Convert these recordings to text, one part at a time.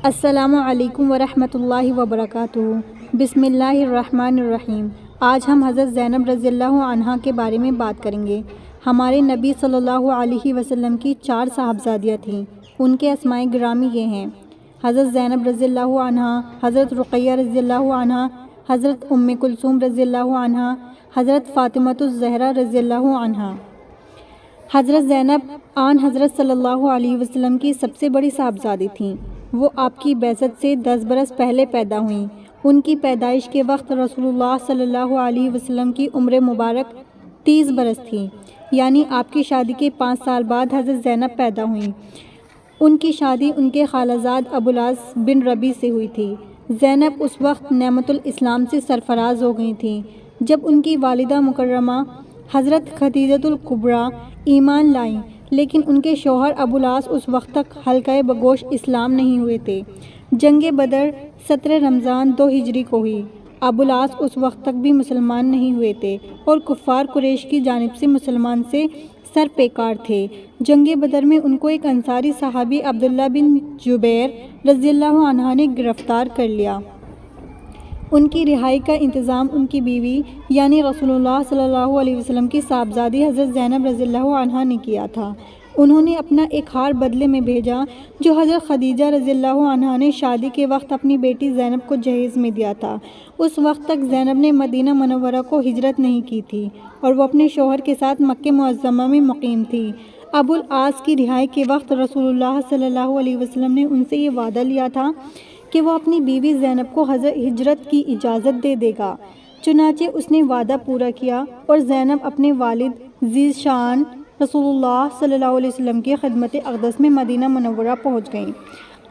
السلام علیکم ورحمۃ اللہ وبرکاتہ۔ بسم اللہ الرحمن الرحیم۔ آج ہم حضرت زینب رضی اللہ عنہا کے بارے میں بات کریں گے۔ ہمارے نبی صلی اللہ علیہ وسلم کی 4 صاحبزادیاں تھیں۔ ان کے اسماء گرامی یہ ہیں: حضرت زینب رضی اللہ عنہا، حضرت رقیہ رضی اللہ عنہا، حضرت ام کلثوم رضی اللہ عنہا، حضرت فاطمۃ الزہرا رضی اللہ عنہا۔ حضرت زینب آن حضرت صلی اللہ علیہ وسلم کی سب سے بڑی صاحبزادی تھیں۔ وہ آپ کی بعثت سے 10 برس پہلے پیدا ہوئیں۔ ان کی پیدائش کے وقت رسول اللہ صلی اللہ علیہ وسلم کی عمر مبارک 30 برس تھی، یعنی آپ کی شادی کے 5 سال بعد حضرت زینب پیدا ہوئیں۔ ان کی شادی ان کے خالازاد ابوالعاص بن ربیع سے ہوئی تھی۔ زینب اس وقت نعمت الاسلام سے سرفراز ہو گئی تھیں جب ان کی والدہ مکرمہ حضرت خدیجہ الکبریٰ ایمان لائیں، لیکن ان کے شوہر ابوالعاص اس وقت تک حلقۂ بگوش اسلام نہیں ہوئے تھے۔ جنگ بدر 17 رمضان 2 ہجری کو ہوئی۔ ابوالعاص اس وقت تک بھی مسلمان نہیں ہوئے تھے اور کفار قریش کی جانب سے مسلمان سے سر پیکار تھے۔ جنگ بدر میں ان کو ایک انصاری صحابی عبداللہ بن جبیر رضی اللہ عنہ نے گرفتار کر لیا۔ ان کی رہائی کا انتظام ان کی بیوی یعنی رسول اللہ صلی اللہ علیہ وسلم کی صاحبزادی حضرت زینب رضی اللہ عنہا نے کیا تھا۔ انہوں نے اپنا ایک ہار بدلے میں بھیجا جو حضرت خدیجہ رضی اللہ عنہا نے شادی کے وقت اپنی بیٹی زینب کو جہیز میں دیا تھا۔ اس وقت تک زینب نے مدینہ منورہ کو ہجرت نہیں کی تھی اور وہ اپنے شوہر کے ساتھ مکہ معظمہ میں مقیم تھی۔ ابوالعاص کی رہائی کے وقت رسول اللہ صلی اللہ علیہ وسلم نے ان سے یہ وعدہ لیا تھا کہ وہ اپنی بیوی زینب کو ہجرت کی اجازت دے دے گا۔ چنانچہ اس نے وعدہ پورا کیا اور زینب اپنے والد ذی شان رسول اللہ صلی اللہ علیہ وسلم کی خدمت اقدس میں مدینہ منورہ پہنچ گئیں۔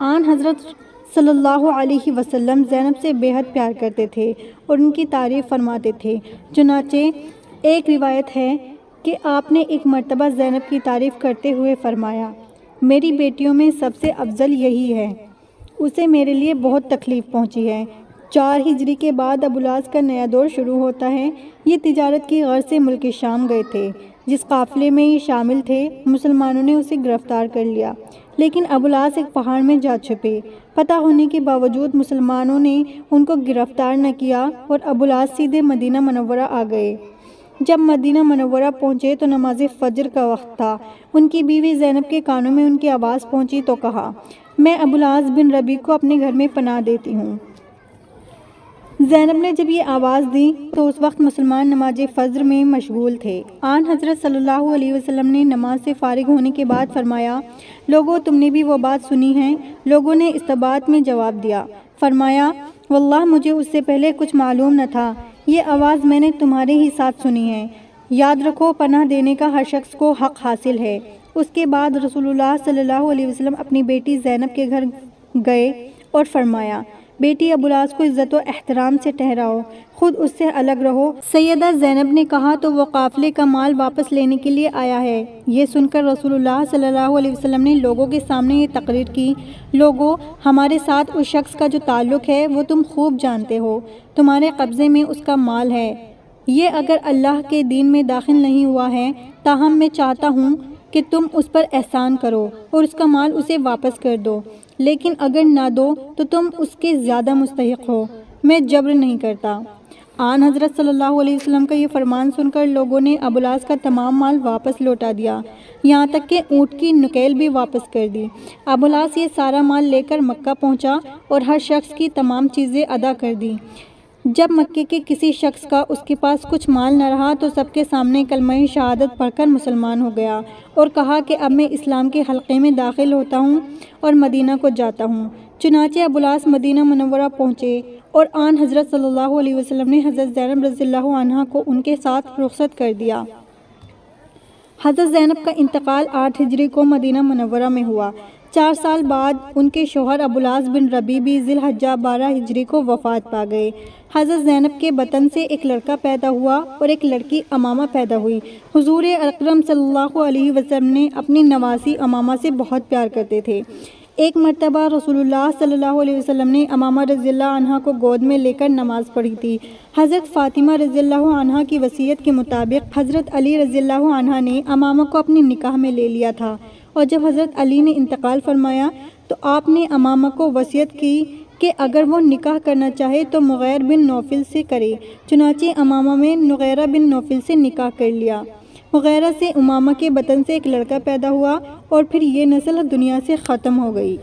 آن حضرت صلی اللہ علیہ وسلم زینب سے بے حد پیار کرتے تھے اور ان کی تعریف فرماتے تھے۔ چنانچہ ایک روایت ہے کہ آپ نے ایک مرتبہ زینب کی تعریف کرتے ہوئے فرمایا: میری بیٹیوں میں سب سے افضل یہی ہے، اسے میرے لیے بہت تکلیف پہنچی ہے۔ 4 ہجری کے بعد ابوالعاص کا نیا دور شروع ہوتا ہے۔ یہ تجارت کی غرض سے ملک شام گئے تھے۔ جس قافلے میں یہ شامل تھے مسلمانوں نے اسے گرفتار کر لیا، لیکن ابوالعاص ایک پہاڑ میں جا چھپے۔ پتہ ہونے کے باوجود مسلمانوں نے ان کو گرفتار نہ کیا اور ابوالعاص سیدھے مدینہ منورہ آ گئے۔ جب مدینہ منورہ پہنچے تو نماز فجر کا وقت تھا۔ ان کی بیوی زینب کے کانوں میں ان کی آواز پہنچی تو کہا: میں ابوالعاص بن ربیع کو اپنے گھر میں پناہ دیتی ہوں۔ زینب نے جب یہ آواز دی تو اس وقت مسلمان نماز فجر میں مشغول تھے۔ آن حضرت صلی اللہ علیہ وسلم نے نماز سے فارغ ہونے کے بعد فرمایا: لوگوں، تم نے بھی وہ بات سنی ہے؟ لوگوں نے استبات میں جواب دیا۔ فرمایا: واللہ مجھے اس سے پہلے کچھ معلوم نہ تھا، یہ آواز میں نے تمہارے ہی ساتھ سنی ہے۔ یاد رکھو، پناہ دینے کا ہر شخص کو حق حاصل ہے۔ اس کے بعد رسول اللہ صلی اللہ علیہ وسلم اپنی بیٹی زینب کے گھر گئے اور فرمایا: بیٹی، ابوالعاص کو عزت و احترام سے ٹھہراؤ، خود اس سے الگ رہو۔ سیدہ زینب نے کہا تو وہ قافلے کا مال واپس لینے کے لیے آیا ہے۔ یہ سن کر رسول اللہ صلی اللہ علیہ وسلم نے لوگوں کے سامنے یہ تقریر کی: لوگوں، ہمارے ساتھ اس شخص کا جو تعلق ہے وہ تم خوب جانتے ہو، تمہارے قبضے میں اس کا مال ہے۔ یہ اگر اللہ کے دین میں داخل نہیں ہوا ہے، تاہم میں چاہتا ہوں کہ تم اس پر احسان کرو اور اس کا مال اسے واپس کر دو، لیکن اگر نہ دو تو تم اس کے زیادہ مستحق ہو۔ میں جبر نہیں کرتا۔ آن حضرت صلی اللہ علیہ وسلم کا یہ فرمان سن کر لوگوں نے ابوالعاص کا تمام مال واپس لوٹا دیا، یہاں تک کہ اونٹ کی نکیل بھی واپس کر دی۔ ابوالعاص یہ سارا مال لے کر مکہ پہنچا اور ہر شخص کی تمام چیزیں ادا کر دی۔ جب مکے کے کسی شخص کا اس کے پاس کچھ مال نہ رہا تو سب کے سامنے کلمہ شہادت پڑھ کر مسلمان ہو گیا اور کہا کہ اب میں اسلام کے حلقے میں داخل ہوتا ہوں اور مدینہ کو جاتا ہوں۔ چنانچہ ابوالعاص مدینہ منورہ پہنچے اور آن حضرت صلی اللہ علیہ وسلم نے حضرت زینب رضی اللہ عنہا کو ان کے ساتھ رخصت کر دیا۔ حضرت زینب کا انتقال 8 ہجری کو مدینہ منورہ میں ہوا۔ 4 سال بعد ان کے شوہر ابوالعاص بن ربیع بھی ذی الحجہ 12 ہجری کو وفات پا گئے۔ حضرت زینب کے بطن سے ایک لڑکا پیدا ہوا اور ایک لڑکی امامہ پیدا ہوئی۔ حضور اکرم صلی اللہ علیہ وسلم نے اپنی نواسی امامہ سے بہت پیار کرتے تھے۔ ایک مرتبہ رسول اللہ صلی اللہ علیہ وسلم نے امامہ رضی اللہ عنہا کو گود میں لے کر نماز پڑھی تھی۔ حضرت فاطمہ رضی اللہ عنہا کی وصیت کے مطابق حضرت علی رضی اللہ عنہ نے امامہ کو اپنے نکاح میں لے لیا تھا، اور جب حضرت علی نے انتقال فرمایا تو آپ نے امامہ کو وصیت کی کہ اگر وہ نکاح کرنا چاہے تو مغیر بن نوفل سے کرے۔ چنانچہ امامہ نے مغیرہ بن نوفل سے نکاح کر لیا۔ مغیرہ سے امامہ کے بطن سے ایک لڑکا پیدا ہوا اور پھر یہ نسل دنیا سے ختم ہو گئی۔